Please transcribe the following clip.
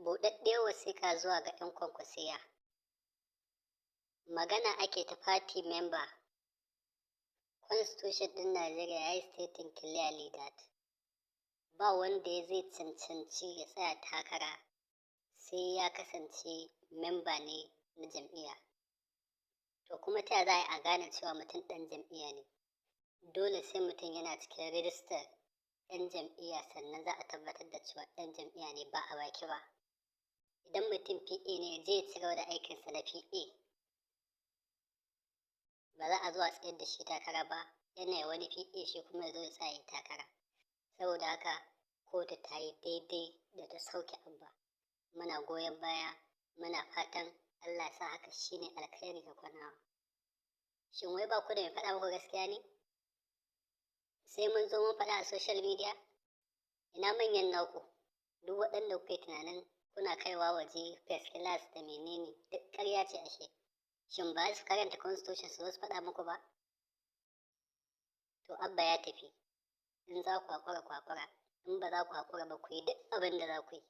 Buɗaɗɗiyar wasiƙa zuwa ga 'yan kwankwasiyya. Magana ake ta party member. Constitution ɗin Najeriya ya yi stating clearly that ba wanda zai cancanci ya tsaya takara sai ya kasance memba ne na jam'iyya. To kuma ta za a gane cewa mutum ɗan jam'iyya ne? Dole sai mutum yana cikin rijistar 'yan jam'iyya sannan za a tabbatar da cewa ɗan jam'iyya ne ba a baki ba. Idan mutum PA ne zai ci gaba da aikinsa na PA. Ba za a zo a tsayar da shi takara ba, yana wani PA shi kuma ya zo ya tsaya takara. Saboda haka kotu ta yi daidai da ta sauke Abba. Muna goyon baya, muna fatan Allah sa haka shine alkhairi ga Kanawa. Shin wai ba ku da mai faɗa muku gaskiya ne? Sai mun zo mun faɗa a social media? Ina manyan naku? Duk waɗanda kuke tunanin kuna kaiwa waje first class da menene duk ƙarya ce ashe. Shin ba su karanta constitution su zo su faɗa muku ba? To Abba ya tafi. In za ku haƙura ku haƙura, in ba za ku haƙura ba ku yi duk abin da za ku yi.